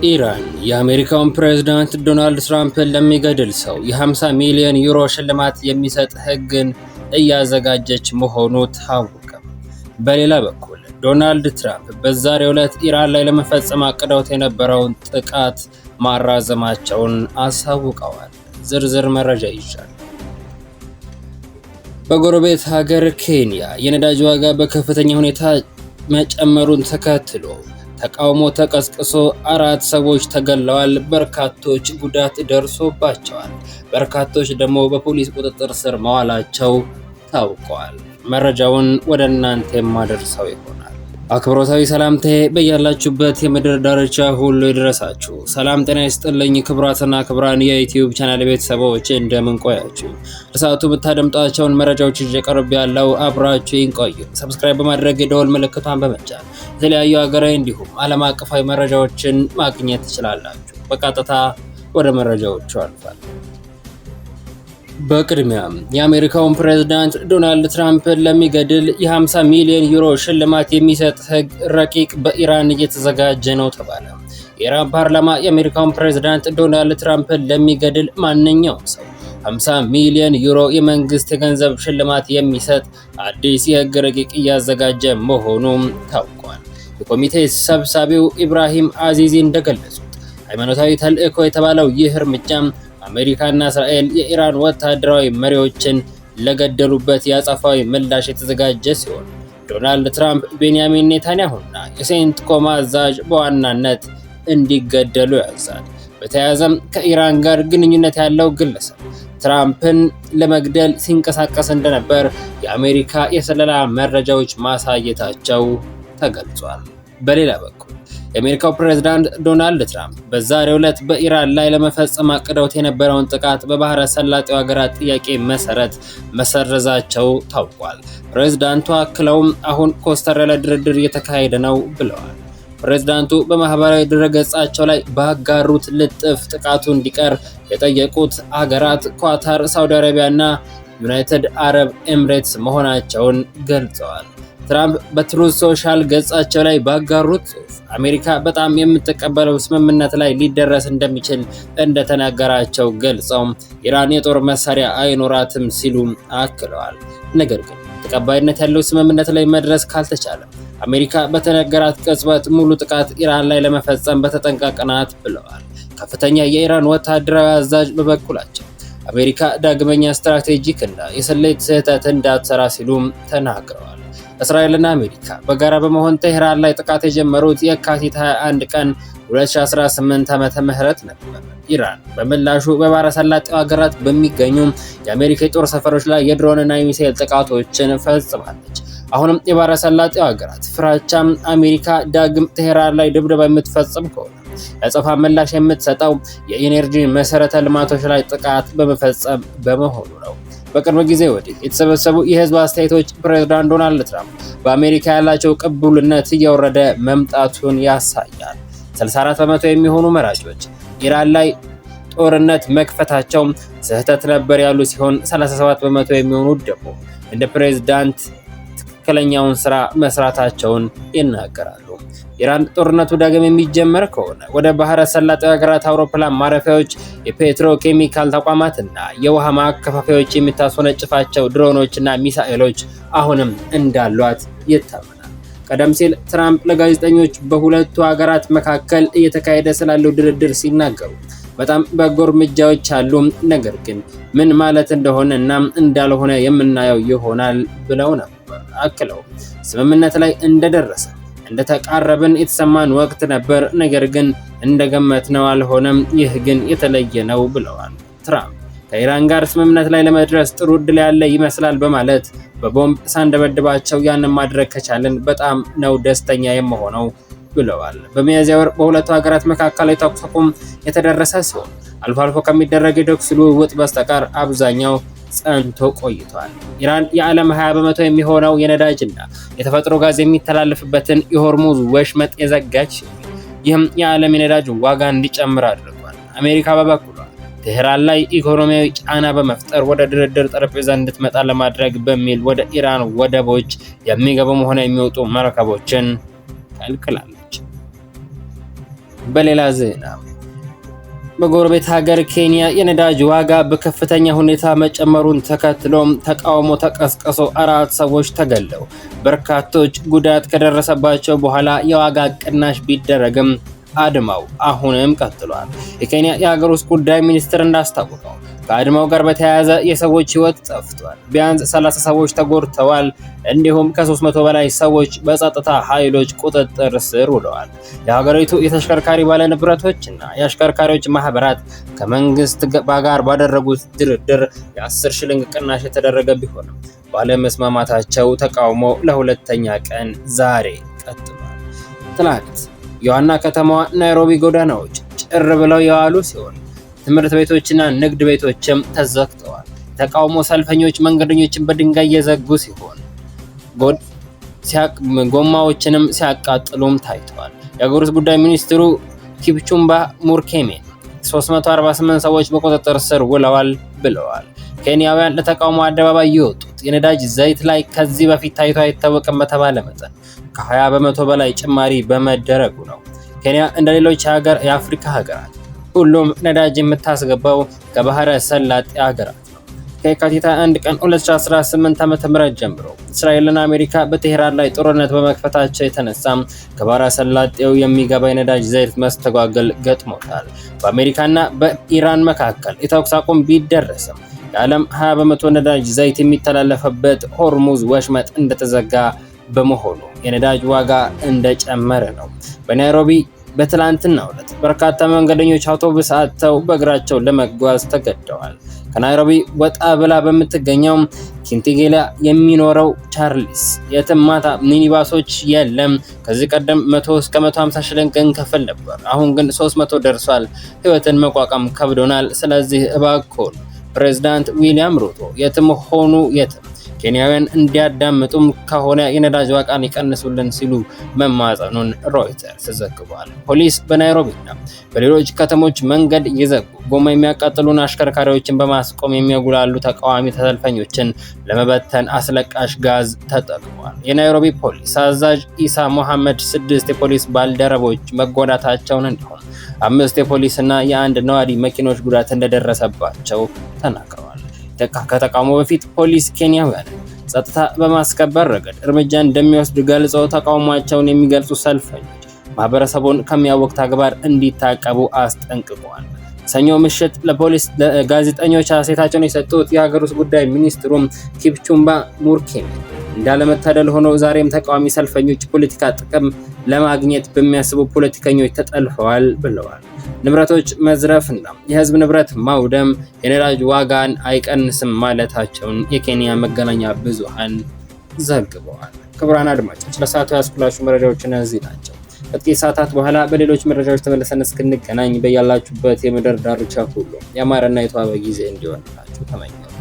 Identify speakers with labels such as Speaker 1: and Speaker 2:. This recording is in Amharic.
Speaker 1: ኢራን የአሜሪካውን ፕሬዝዳንት ዶናልድ ትራምፕን ለሚገድል ሰው የ50 ሚሊዮን ዩሮ ሽልማት የሚሰጥ ሕግን እያዘጋጀች መሆኑ ታወቀ። በሌላ በኩል ዶናልድ ትራምፕ በዛሬው ዕለት ኢራን ላይ ለመፈጸም አቅደውት የነበረውን ጥቃት ማራዘማቸውን አሳውቀዋል። ዝርዝር መረጃ ይዟል። በጎረቤት ሀገር ኬንያ የነዳጅ ዋጋ በከፍተኛ ሁኔታ መጨመሩን ተከትሎ ተቃውሞ ተቀስቅሶ 4 ሰዎች ተገለዋል። በርካቶች ጉዳት ደርሶባቸዋል። በርካቶች ደግሞ በፖሊስ ቁጥጥር ስር መዋላቸው ታውቋል። መረጃውን ወደ እናንተ የማደርሰው ይሆናል። አክብሮታዊ ሰላምታዬ በያላችሁበት የምድር ዳርቻ ሁሉ ይድረሳችሁ። ሰላም ጤና ይስጥልኝ። ክቡራትና ክቡራን የዩቲዩብ ቻናል ቤተሰቦች እንደምን ቆያችሁ? ለሰዓቱ የምታደምጧቸውን መረጃዎች ይዤ ቀርብ ያለው አብራችሁን ቆዩ። ሰብስክራይብ በማድረግ የደወል ምልክቷን በመጫን የተለያዩ ሀገራዊ እንዲሁም ዓለም አቀፋዊ መረጃዎችን ማግኘት ትችላላችሁ። በቀጥታ ወደ መረጃዎቹ አልፋል። በቅድሚያም የአሜሪካውን ፕሬዝዳንት ዶናልድ ትራምፕን ለሚገድል የ50 ሚሊዮን ዩሮ ሽልማት የሚሰጥ ሕግ ረቂቅ በኢራን እየተዘጋጀ ነው ተባለ። የኢራን ፓርላማ የአሜሪካውን ፕሬዝዳንት ዶናልድ ትራምፕን ለሚገድል ማንኛውም ሰው 50 ሚሊዮን ዩሮ የመንግስት የገንዘብ ሽልማት የሚሰጥ አዲስ የሕግ ረቂቅ እያዘጋጀ መሆኑም ታውቋል። የኮሚቴ ሰብሳቢው ኢብራሂም አዚዚ እንደገለጹት ሃይማኖታዊ ተልዕኮ የተባለው ይህ እርምጃም አሜሪካና እስራኤል የኢራን ወታደራዊ መሪዎችን ለገደሉበት የአጸፋዊ ምላሽ የተዘጋጀ ሲሆን ዶናልድ ትራምፕ ቤንያሚን ኔታንያሁና የሴንትኮም አዛዥ በዋናነት እንዲገደሉ ያዛል። በተያያዘም ከኢራን ጋር ግንኙነት ያለው ግለሰብ ትራምፕን ለመግደል ሲንቀሳቀስ እንደነበር የአሜሪካ የስለላ መረጃዎች ማሳየታቸው ተገልጿል። በሌላ በኩል የአሜሪካው ፕሬዝዳንት ዶናልድ ትራምፕ በዛሬው ዕለት በኢራን ላይ ለመፈጸም አቅደውት የነበረውን ጥቃት በባህረ ሰላጤው ሀገራት ጥያቄ መሰረት መሰረዛቸው ታውቋል። ፕሬዝዳንቱ አክለውም አሁን ኮስተር ያለ ድርድር እየተካሄደ ነው ብለዋል። ፕሬዝዳንቱ በማህበራዊ ድረገጻቸው ላይ ባጋሩት ልጥፍ ጥቃቱ እንዲቀር የጠየቁት ሀገራት ኳታር፣ ሳውዲ አረቢያና ዩናይትድ አረብ ኤምሬትስ መሆናቸውን ገልጸዋል። ትራምፕ በትሩዝ ሶሻል ገጻቸው ላይ ባጋሩት ጽሑፍ አሜሪካ በጣም የምትቀበለው ስምምነት ላይ ሊደረስ እንደሚችል እንደተናገራቸው ገልጸው ኢራን የጦር መሳሪያ አይኖራትም ሲሉ አክለዋል። ነገር ግን ተቀባይነት ያለው ስምምነት ላይ መድረስ ካልተቻለ አሜሪካ በተነገራት ቅጽበት ሙሉ ጥቃት ኢራን ላይ ለመፈጸም በተጠንቀቅ ናት ብለዋል። ከፍተኛ የኢራን ወታደራዊ አዛዥ በበኩላቸው አሜሪካ ዳግመኛ ስትራቴጂክ እና የስሌት ስህተት እንዳትሰራ ሲሉም ተናግረዋል። እስራኤልና አሜሪካ በጋራ በመሆን ቴህራን ላይ ጥቃት የጀመሩት የካቲት 21 ቀን 2018 ዓመተ ምህረት ነበር። ኢራን በምላሹ በባህረ ሰላጤው ሀገራት በሚገኙ የአሜሪካ የጦር ሰፈሮች ላይ የድሮንና የሚሳኤል ጥቃቶችን ፈጽማለች። አሁንም የባህረ ሰላጤው ሀገራት ፍራቻም አሜሪካ ዳግም ቴህራን ላይ ድብደባ የምትፈጽም ከሆነ ለአጸፋ ምላሽ የምትሰጠው የኢነርጂ መሰረተ ልማቶች ላይ ጥቃት በመፈጸም በመሆኑ ነው። በቅርብ ጊዜ ወዲህ የተሰበሰቡ የህዝብ አስተያየቶች ፕሬዝዳንት ዶናልድ ትራምፕ በአሜሪካ ያላቸው ቅቡልነት እየወረደ መምጣቱን ያሳያል። 64% የሚሆኑ መራጮች ኢራን ላይ ጦርነት መክፈታቸው ስህተት ነበር ያሉ ሲሆን 37% የሚሆኑት ደግሞ እንደ ፕሬዝዳንት ትክክለኛውን ስራ መስራታቸውን ይናገራሉ። ኢራን ጦርነቱ ዳግም የሚጀመር ከሆነ ወደ ባህረ ሰላጤው ሀገራት አውሮፕላን ማረፊያዎች፣ የፔትሮ ኬሚካል ተቋማትና የውሃ ማከፋፈያዎች የሚታስወነጭፋቸው ድሮኖችና ሚሳኤሎች አሁንም እንዳሏት ይታመናል። ቀደም ሲል ትራምፕ ለጋዜጠኞች በሁለቱ ሀገራት መካከል እየተካሄደ ስላለው ድርድር ሲናገሩ በጣም በጎ እርምጃዎች አሉ፣ ነገር ግን ምን ማለት እንደሆነ እና እንዳልሆነ የምናየው ይሆናል ብለው ነበር። አክለው ስምምነት ላይ እንደደረሰ እንደተቃረብን የተሰማን ወቅት ነበር፣ ነገር ግን እንደገመትነው አልሆነም። ይህ ግን የተለየ ነው ብለዋል። ትራምፕ ከኢራን ጋር ስምምነት ላይ ለመድረስ ጥሩ ዕድል ያለ ይመስላል በማለት በቦምብ ሳንደበድባቸው ያንን ማድረግ ከቻለን በጣም ነው ደስተኛ የምሆነው ብለዋል። በሚያዝያ ወር በሁለቱ ሀገራት መካከል የተኩስ አቁም የተደረሰ ሲሆን አልፎ አልፎ ከሚደረግ የተኩስ ልውውጥ በስተቀር አብዛኛው ጸንቶ ቆይቷል። ኢራን የዓለም 20% የሚሆነው የነዳጅና የተፈጥሮ ጋዝ የሚተላለፍበትን የሆርሙዝ ወሽመጥ የዘጋች ሲሆን ይህም የዓለም የነዳጅ ዋጋ እንዲጨምር አድርጓል። አሜሪካ በበኩሏ ቴህራን ላይ ኢኮኖሚያዊ ጫና በመፍጠር ወደ ድርድር ጠረጴዛ እንድትመጣ ለማድረግ በሚል ወደ ኢራን ወደቦች የሚገቡ ሆነ የሚወጡ መርከቦችን ከልክላለች። በሌላ ዜና በጎረቤት ሀገር ኬንያ የነዳጅ ዋጋ በከፍተኛ ሁኔታ መጨመሩን ተከትሎ ተቃውሞ ተቀስቅሶ 4 ሰዎች ተገለው በርካቶች ጉዳት ከደረሰባቸው በኋላ የዋጋ ቅናሽ ቢደረግም አድማው አሁንም ቀጥሏል። የኬንያ የሀገር ውስጥ ጉዳይ ሚኒስትር እንዳስታወቀው ከአድማው ጋር በተያያዘ የሰዎች ሕይወት ጠፍቷል፣ ቢያንስ 30 ሰዎች ተጎድተዋል፣ እንዲሁም ከ300 በላይ ሰዎች በጸጥታ ኃይሎች ቁጥጥር ስር ውለዋል። የሀገሪቱ የተሽከርካሪ ባለንብረቶችና የአሽከርካሪዎች ማህበራት ከመንግስት ጋር ባደረጉት ድርድር የ10 ሽልንግ ቅናሽ የተደረገ ቢሆንም ባለመስማማታቸው ተቃውሞ ለሁለተኛ ቀን ዛሬ ቀጥሏል። ትናንት የዋና ከተማዋ ናይሮቢ ጎዳናዎች ጭር ብለው የዋሉ ሲሆን ትምህርት ቤቶችና ንግድ ቤቶችም ተዘግተዋል። ተቃውሞ ሰልፈኞች መንገደኞችን በድንጋይ የዘጉ ሲሆን ጎማዎችንም ሲያቃጥሉም ታይተዋል። የሀገር ውስጥ ጉዳይ ሚኒስትሩ ኪፕቹምባ ሙርኬሜን 348 ሰዎች በቁጥጥር ስር ውለዋል ብለዋል። ኬንያውያን ለተቃውሞ አደባባይ የወጡት የነዳጅ ዘይት ላይ ከዚህ በፊት ታይቶ አይታወቅም በተባለ መጠን ከ20 በመቶ በላይ ጭማሪ በመደረጉ ነው። ኬንያ እንደ ሌሎች የአፍሪካ ሀገራት ሁሉም ነዳጅ የምታስገባው ከባህረ ሰላጤ ሀገራት ነው። ከየካቲት 1 ቀን 2018 ዓ.ም ጀምሮ እስራኤልና አሜሪካ በቴህራን ላይ ጦርነት በመክፈታቸው የተነሳ ከባህረ ሰላጤው የሚገባ የነዳጅ ዘይት መስተጓገል ገጥሞታል። በአሜሪካና በኢራን መካከል የተኩስ አቁም ቢደረስም የዓለም 20 በመቶ ነዳጅ ዘይት የሚተላለፈበት ሆርሙዝ ወሽመጥ እንደተዘጋ በመሆኑ የነዳጅ ዋጋ እንደጨመረ ነው። በናይሮቢ በትላንትናው ዕለት በርካታ መንገደኞች አውቶቡስ አጥተው በእግራቸው ለመጓዝ ተገደዋል። ከናይሮቢ ወጣ ብላ በምትገኘው ኪንቲጌላ የሚኖረው ቻርልስ የትም ማታ ሚኒባሶች የለም። ከዚህ ቀደም 100 እስከ 150 ሽልንግ እንከፍል ነበር፣ አሁን ግን 300 ደርሷል። ህይወትን መቋቋም ከብዶናል። ስለዚህ እባክዎን ፕሬዝዳንት ዊሊያም ሩቶ የትም ሆኑ የትም ኬንያውያን እንዲያዳምጡም ከሆነ የነዳጅ ዋጋን ይቀንሱልን ሲሉ መማጸኑን ሮይተርስ ዘግቧል። ፖሊስ በናይሮቢና በሌሎች ከተሞች መንገድ የዘጉ ጎማ የሚያቃጥሉን አሽከርካሪዎችን በማስቆም የሚያጉላሉ ተቃዋሚ ሰልፈኞችን ለመበተን አስለቃሽ ጋዝ ተጠቅሟል። የናይሮቢ ፖሊስ አዛዥ ኢሳ መሐመድ 6 የፖሊስ ባልደረቦች መጎዳታቸውን እንዲሁም 5 የፖሊስና የአንድ ነዋሪ መኪኖች ጉዳት እንደደረሰባቸው ተናግረዋል። ከተቃውሞ በፊት ፖሊስ ኬንያውያን ጸጥታ በማስከበር ረገድ እርምጃ እንደሚወስድ ገልጸው ተቃውሟቸውን የሚገልጹ ሰልፈኞች ማህበረሰቡን ከሚያወቅ ተግባር እንዲታቀቡ አስጠንቅቀዋል። ሰኞ ምሽት ለፖሊስ ጋዜጠኞች አስተያየታቸውን የሰጡት የሀገር ውስጥ ጉዳይ ሚኒስትሩ ኪፕቹምባ ሙርኬሜን እንዳለመታደል ሆኖ ዛሬም ተቃዋሚ ሰልፈኞች ፖለቲካ ጥቅም ለማግኘት በሚያስቡ ፖለቲከኞች ተጠልፈዋል ብለዋል። ንብረቶች መዝረፍና የህዝብ ንብረት ማውደም የነዳጅ ዋጋን አይቀንስም ማለታቸውን የኬንያ መገናኛ ብዙሃን ዘግበዋል። ክቡራን አድማጮች ለሰዓቱ ያስኩላችሁ መረጃዎች እነዚህ ናቸው። ከጥቂት ሰዓታት በኋላ በሌሎች መረጃዎች ተመልሰን እስክንገናኝ በያላችሁበት የምድር ዳርቻ ሁሉ ያማረና የተዋበ ጊዜ እንዲሆንላችሁ ተመኘሁ።